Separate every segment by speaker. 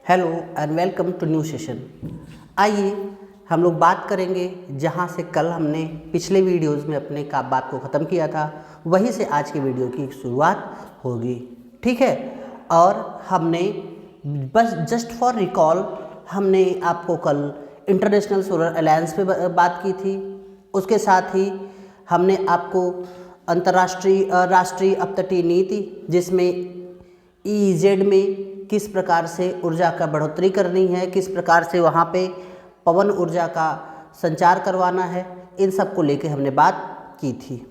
Speaker 1: Hello and welcome to new session. आइए हम लोग बात करेंगे जहां से कल हमने पिछले वीडियोस में अपने का बात को ख़त्म किया था, वहीं से आज के वीडियो की शुरुआत होगी। ठीक है, और हमने बस जस्ट फॉर रिकॉल हमने आपको कल इंटरनेशनल सोलर अलायंस पे बात की थी। उसके साथ ही हमने आपको अंतर्राष्ट्रीय राष्ट्रीय अपतटीय नीति जिसमें EEZ में किस प्रकार से ऊर्जा का बढ़ोतरी करनी है, किस प्रकार से वहाँ पे पवन ऊर्जा का संचार करवाना है, इन सब को लेके हमने बात की थी।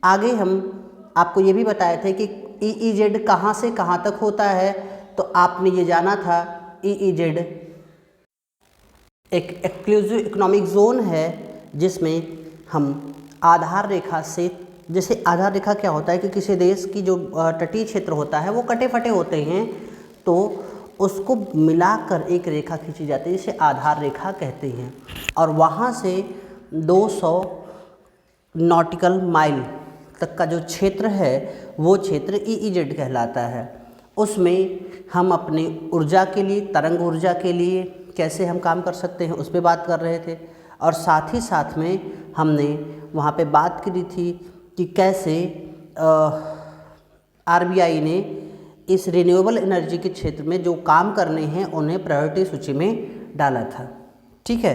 Speaker 1: आगे हम आपको ये भी बताए थे कि EEZ कहाँ से कहाँ तक होता है। तो आपने ये जाना था EEZ एक एक्सक्लूसिव इकोनॉमिक जोन है जिसमें हम आधार रेखा से, जैसे आधार रेखा क्या होता है कि किसी देश की जो तटीय क्षेत्र होता है वो कटे फटे होते हैं, तो उसको मिलाकर एक रेखा खींची जाती है जिसे आधार रेखा कहते हैं। और वहाँ से 200 नॉटिकल माइल तक का जो क्षेत्र है वो क्षेत्र EEZ कहलाता है। उसमें हम अपने ऊर्जा के लिए, तरंग ऊर्जा के लिए कैसे हम काम कर सकते हैं उस पर बात कर रहे थे। और साथ ही साथ में हमने वहाँ पे बात करी थी कि कैसे RBI ने इस रिन्यूएबल एनर्जी के क्षेत्र में जो काम करने हैं उन्हें प्रायोरिटी सूची में डाला था। ठीक है,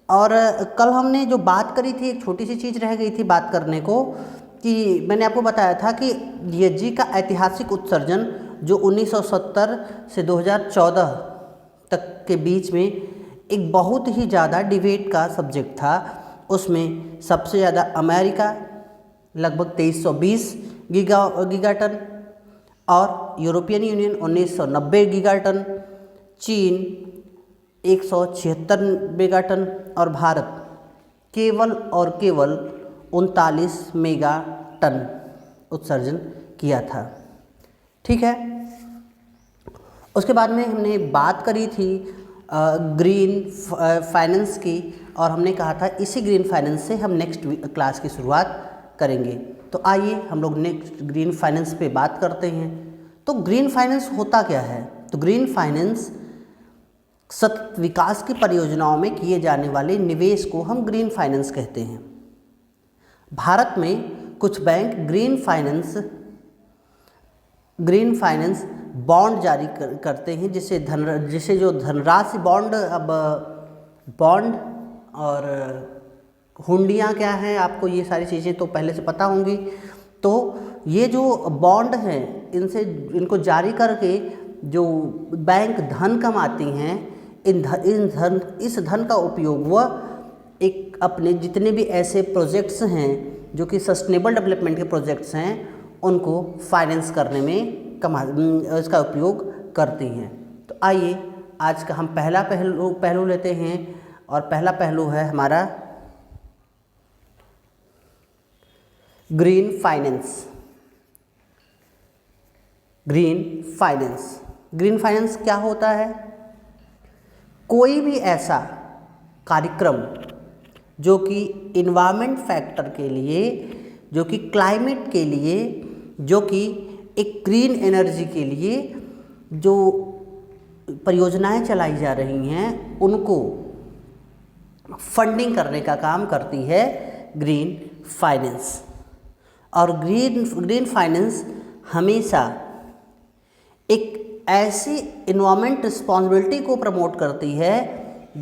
Speaker 1: और कल हमने जो बात करी थी, एक छोटी सी चीज़ रह गई थी बात करने को, कि मैंने आपको बताया था कि ESG का ऐतिहासिक उत्सर्जन जो 1970 से 2014 तक के बीच में एक बहुत ही ज़्यादा डिबेट का सब्जेक्ट था। उसमें सबसे ज़्यादा अमेरिका लगभग 2320 गीगाटन और यूरोपियन यूनियन 1990 गीगाटन, चीन 176 मेगाटन और भारत केवल और केवल 39 मेगाटन उत्सर्जन किया था। ठीक है, उसके बाद में हमने बात करी थी ग्रीन फाइनेंस की, और हमने कहा था इसी ग्रीन फाइनेंस से हम नेक्स्ट क्लास की शुरुआत करेंगे। तो आइए हम लोग नेक्स्ट ग्रीन फाइनेंस पे बात करते हैं। तो ग्रीन फाइनेंस होता क्या है? तो ग्रीन फाइनेंस सतत विकास की परियोजनाओं में किए जाने वाले निवेश को हम ग्रीन फाइनेंस कहते हैं। भारत में कुछ बैंक ग्रीन फाइनेंस बॉन्ड जारी करते हैं, जिसे जो धनराशि बॉन्ड और हुंडियाँ क्या हैं, आपको ये सारी चीज़ें तो पहले से पता होंगी। तो ये जो बॉन्ड हैं इनको जारी करके जो बैंक धन कमाती हैं, इस धन का उपयोग वह एक अपने जितने भी ऐसे प्रोजेक्ट्स हैं जो कि सस्टेनेबल डेवलपमेंट के प्रोजेक्ट्स हैं उनको फाइनेंस करने में इसका उपयोग करती हैं। तो आइए आज का हम पहला पहलू लेते हैं, और पहला पहलू है हमारा ग्रीन फाइनेंस। ग्रीन फाइनेंस क्या होता है? कोई भी ऐसा कार्यक्रम जो कि इन्वायरमेंट फैक्टर के लिए, जो कि क्लाइमेट के लिए, जो कि एक ग्रीन एनर्जी के लिए जो परियोजनाएं चलाई जा रही हैं उनको फंडिंग करने का काम करती है ग्रीन फाइनेंस। और ग्रीन फाइनेंस हमेशा एक ऐसी इन्वायरमेंट रिस्पॉन्सिबिलिटी को प्रमोट करती है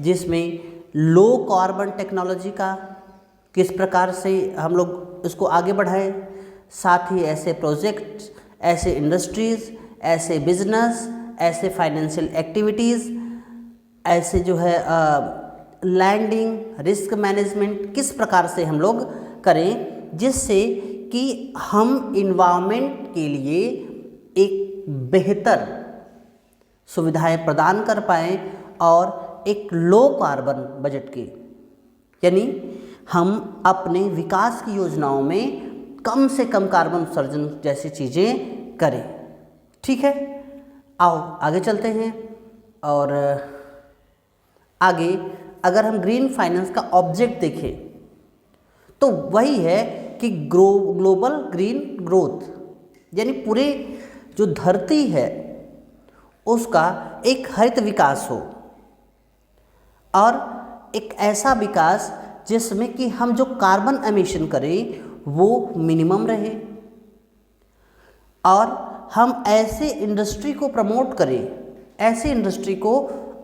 Speaker 1: जिसमें लो कार्बन टेक्नोलॉजी का किस प्रकार से हम लोग इसको आगे बढ़ाएं, साथ ही ऐसे प्रोजेक्ट्स, ऐसे इंडस्ट्रीज़, ऐसे बिजनेस, ऐसे फाइनेंशियल एक्टिविटीज़, ऐसे जो है लैंडिंग, रिस्क मैनेजमेंट किस प्रकार से हम लोग करें जिससे कि हम इन्वायरमेंट के लिए एक बेहतर सुविधाएं प्रदान कर पाएँ और एक लो कार्बन बजट के, यानी हम अपने विकास की योजनाओं में कम से कम कार्बन उत्सर्जन जैसी चीज़ें करें। ठीक है, आओ आगे चलते हैं। और आगे अगर हम ग्रीन फाइनेंस का ऑब्जेक्ट देखें तो वही है कि ग्लोबल ग्रीन ग्रोथ, यानी पूरे जो धरती है उसका एक हरित विकास हो, और एक ऐसा विकास जिसमें कि हम जो कार्बन एमिशन करें वो मिनिमम रहे, और हम ऐसे इंडस्ट्री को प्रमोट करें, ऐसे इंडस्ट्री को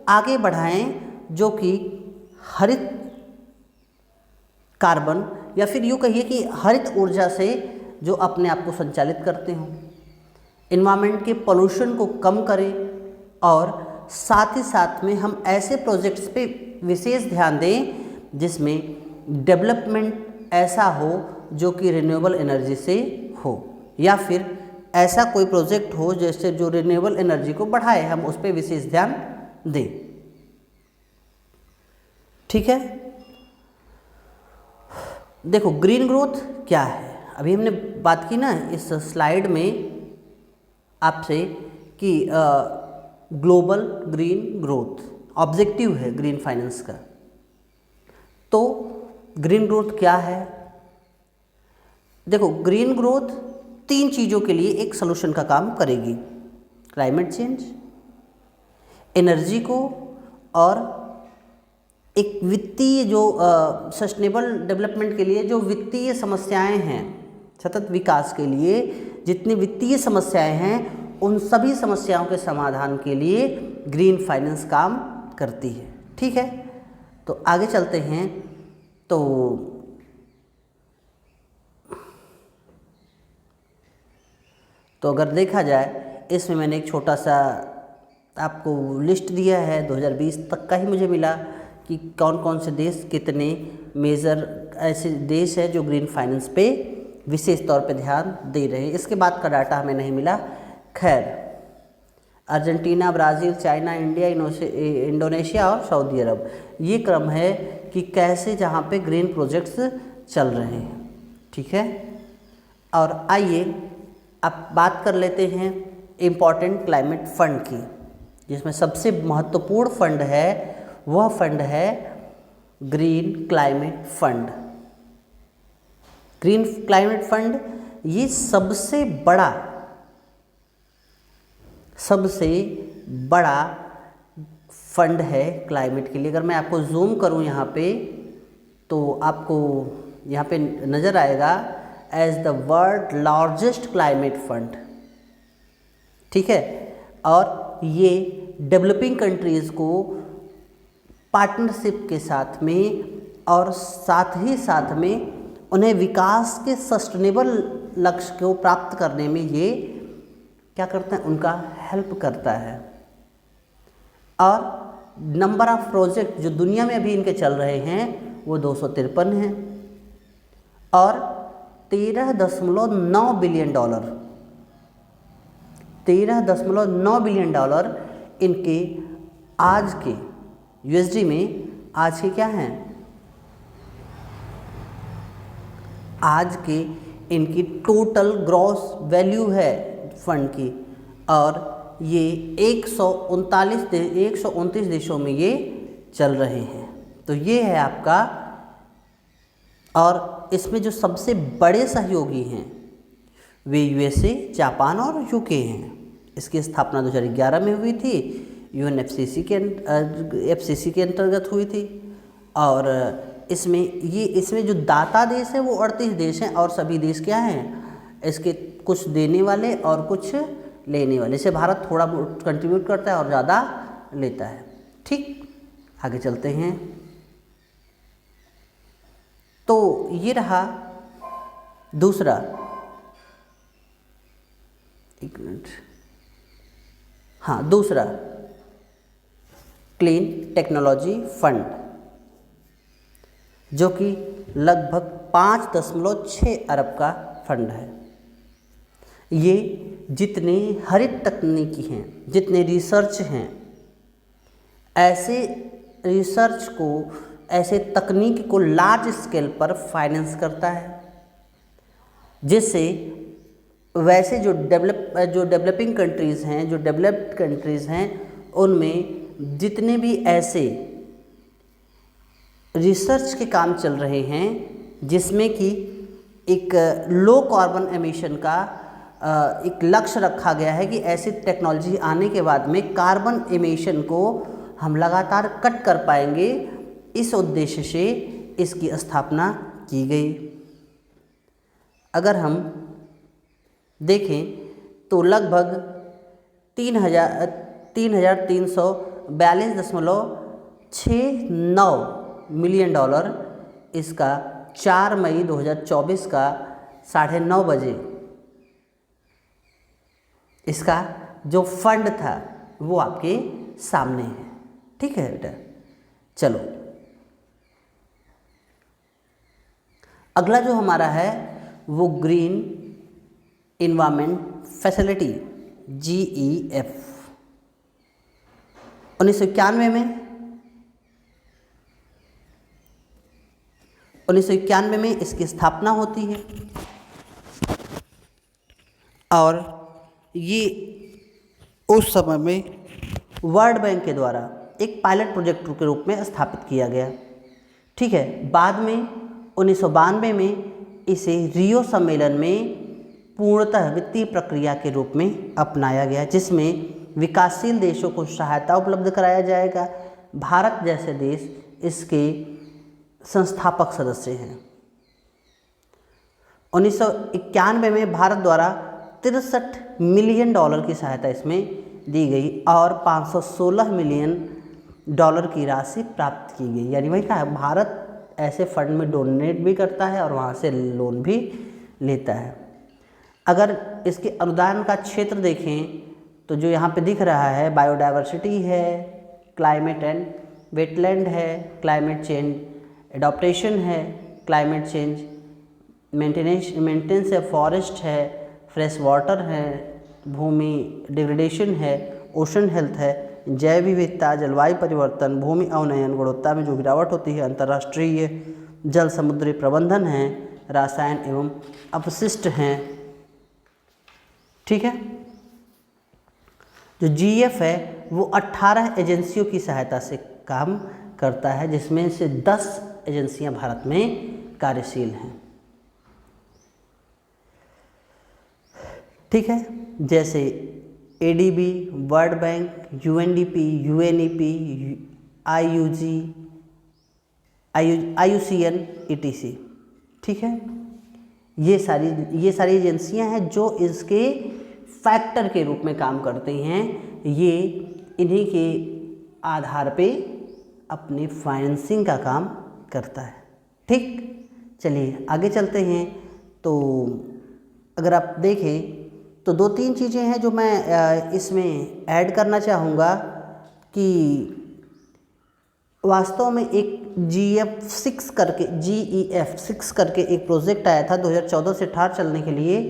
Speaker 1: आगे बढ़ाएं जो कि हरित कार्बन या फिर यूँ कहिए कि हरित ऊर्जा से जो अपने आप को संचालित करते हों, इन्वायरमेंट के पोल्यूशन को कम करें, और साथ ही साथ में हम ऐसे प्रोजेक्ट्स पे विशेष ध्यान दें जिसमें डेवलपमेंट ऐसा हो जो कि रिन्यूएबल एनर्जी से हो, या फिर ऐसा कोई प्रोजेक्ट हो जैसे जो रिन्यूएबल एनर्जी को बढ़ाए, हम उस पर विशेष ध्यान दें। ठीक है, देखो ग्रीन ग्रोथ क्या है, अभी हमने बात की ना इस स्लाइड में आपसे कि ग्लोबल ग्रीन ग्रोथ ऑब्जेक्टिव है ग्रीन फाइनेंस का। तो ग्रीन ग्रोथ क्या है? देखो ग्रीन ग्रोथ 3 चीज़ों के लिए एक सलूशन का काम करेगी, क्लाइमेट चेंज, एनर्जी को, और एक वित्तीय जो सस्टेनेबल डेवलपमेंट के लिए जो वित्तीय समस्याएं हैं, सतत विकास के लिए जितनी वित्तीय समस्याएं हैं उन सभी समस्याओं के समाधान के लिए ग्रीन फाइनेंस काम करती है। ठीक है, तो आगे चलते हैं। तो अगर देखा जाए इसमें मैंने एक छोटा सा आपको लिस्ट दिया है, 2020 तक का ही मुझे मिला कि कौन कौन से देश कितने मेजर ऐसे देश हैं जो ग्रीन फाइनेंस पे विशेष तौर पे ध्यान दे रहे हैं। इसके बाद का डाटा हमें नहीं मिला। खैर, Argentina, Brazil, China, India, Indonesia और सऊदी अरब, ये क्रम है कि कैसे जहाँ पे ग्रीन प्रोजेक्ट्स चल रहे हैं। ठीक है, और आइए अब बात कर लेते हैं इम्पॉर्टेंट क्लाइमेट फंड की, जिसमें सबसे महत्वपूर्ण फंड है वह फंड है green climate fund. Green climate fund ये सबसे बड़ा फंड है क्लाइमेट के लिए। अगर मैं आपको जूम करूं यहाँ पे तो आपको यहाँ पे नज़र आएगा as the world largest climate fund. ठीक है, और ये डेवलपिंग कंट्रीज़ को पार्टनरशिप के साथ में और साथ ही साथ में उन्हें विकास के सस्टेनेबल लक्ष्य को प्राप्त करने में ये क्या करता है, उनका हेल्प करता है। और नंबर ऑफ प्रोजेक्ट जो दुनिया में अभी इनके चल रहे हैं वो 253 हैं, और 13.9 बिलियन डॉलर 13.9 बिलियन डॉलर इनके आज के यूएसडी में आज के क्या हैं, आज के इनकी टोटल ग्रॉस वैल्यू है फंड की, और ये 129 देशों में ये चल रहे हैं। तो ये है आपका, और इसमें जो सबसे बड़े सहयोगी हैं वे यूएसए, जापान और यूके हैं। इसकी स्थापना 2011 में हुई थी, यूएनएफसीसी के अंतर्गत हुई थी, और इसमें जो दाता देश है वो 38 देश हैं, और सभी देश क्या हैं, इसके कुछ देने वाले और कुछ लेने वाले। इसे भारत थोड़ा कंट्रीब्यूट करता है और ज़्यादा लेता है। ठीक, आगे चलते हैं। तो ये रहा दूसरा, एक मिनट, हाँ, दूसरा क्लीन टेक्नोलॉजी फंड, जो कि लगभग 5.6 अरब का फंड है। ये जितने हरित तकनीकी हैं, जितने रिसर्च हैं, ऐसे रिसर्च को, ऐसे तकनीक को लार्ज स्केल पर फाइनेंस करता है, जिससे वैसे जो डेवलपिंग कंट्रीज़ हैं, जो डेवलप्ड कंट्रीज़ हैं, उनमें जितने भी ऐसे रिसर्च के काम चल रहे हैं जिसमें कि एक लो कार्बन एमिशन का एक लक्ष्य रखा गया है कि ऐसी टेक्नोलॉजी आने के बाद में कार्बन एमिशन को हम लगातार कट कर पाएंगे। इस उद्देश्य से इसकी स्थापना की गई। अगर हम देखें तो लगभग 3,342.69 मिलियन डॉलर इसका 4 मई 2024 का 9:30 बजे इसका जो फंड था वो आपके सामने है। ठीक है बेटा, चलो अगला जो हमारा है वो ग्रीन इन्वायरमेंट फैसिलिटी GEF 1991 में इसकी स्थापना होती है और ये उस समय में वर्ल्ड बैंक के द्वारा एक पायलट प्रोजेक्ट के रूप में स्थापित किया गया। ठीक है, बाद में 1992 में इसे रियो सम्मेलन में पूर्णतः वित्तीय प्रक्रिया के रूप में अपनाया गया, जिसमें विकासशील देशों को सहायता उपलब्ध कराया जाएगा। भारत जैसे देश इसके संस्थापक सदस्य हैं। 1991 में भारत द्वारा 63 मिलियन डॉलर की सहायता इसमें दी गई और 516 मिलियन डॉलर की राशि प्राप्त की गई। यानी वही कहा, भारत ऐसे फंड में डोनेट भी करता है और वहाँ से लोन भी लेता है। अगर इसके अनुदान का क्षेत्र देखें तो जो यहाँ पे दिख रहा है, बायोडाइवर्सिटी है, क्लाइमेट एंड वेटलैंड है, क्लाइमेट चेंज एडॉप्टेशन है, क्लाइमेट चेंज मेंटेनेंस है, फॉरेस्ट है, फ्रेश वाटर है, भूमि डिग्रेडेशन है, ओशन हेल्थ है, जैव विविधता, जलवायु परिवर्तन, भूमि अवनयन, गुणवत्ता में जो गिरावट होती है, अंतर्राष्ट्रीय जल समुद्री प्रबंधन है, रसायन एवं अपशिष्ट हैं। ठीक है, जो GEF है वो 18 एजेंसियों की सहायता से काम करता है, जिसमें से 10 एजेंसियां भारत में कार्यशील हैं। ठीक है, जैसे ADB, world bank, UNDP, UNEP, IUG, IUCN, ETC। ठीक है, ये सारी एजेंसियां हैं जो इसके फैक्टर के रूप में काम करती हैं। ये इन्हीं के आधार पे अपनी फाइनेंसिंग का काम करता है। ठीक, चलिए आगे चलते हैं। तो अगर आप देखें तो 2-3 चीज़ें हैं जो मैं इसमें ऐड करना चाहूँगा कि वास्तव में एक GEF 6 करके एक प्रोजेक्ट आया था 2014 से 18 चलने के लिए,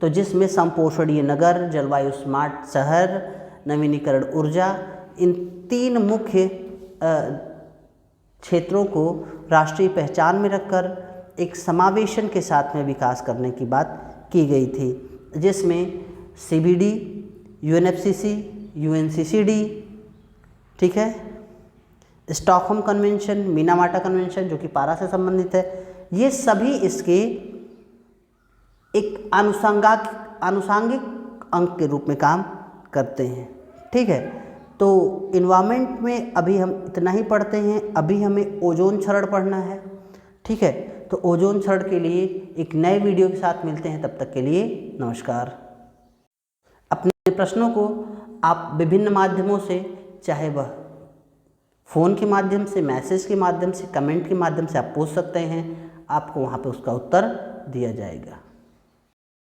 Speaker 1: तो जिसमें संपोषणीय नगर, जलवायु स्मार्ट शहर, नवीनीकरण ऊर्जा, इन 3 मुख्य क्षेत्रों को राष्ट्रीय पहचान में रखकर एक समावेशन के साथ में विकास करने की बात की गई थी, जिसमें CBD, UNFCCC, UNCCD, ठीक है, स्टॉकहोम कन्वेंशन, मिनामाटा कन्वेंशन जो कि पारा से संबंधित है, ये सभी इसके एक आनुषंगिक अंग के रूप में काम करते हैं। ठीक है, तो इन्वायरमेंट में अभी हम इतना ही पढ़ते हैं। अभी हमें ओजोन क्षरण पढ़ना है। ठीक है, तो ओजोन क्षरण के लिए एक नए वीडियो के साथ मिलते हैं। तब तक के लिए नमस्कार। अपने प्रश्नों को आप विभिन्न माध्यमों से, चाहे वह फ़ोन के माध्यम से, मैसेज के माध्यम से, कमेंट के माध्यम से आप पूछ सकते हैं। आपको वहाँ पे उसका उत्तर दिया जाएगा।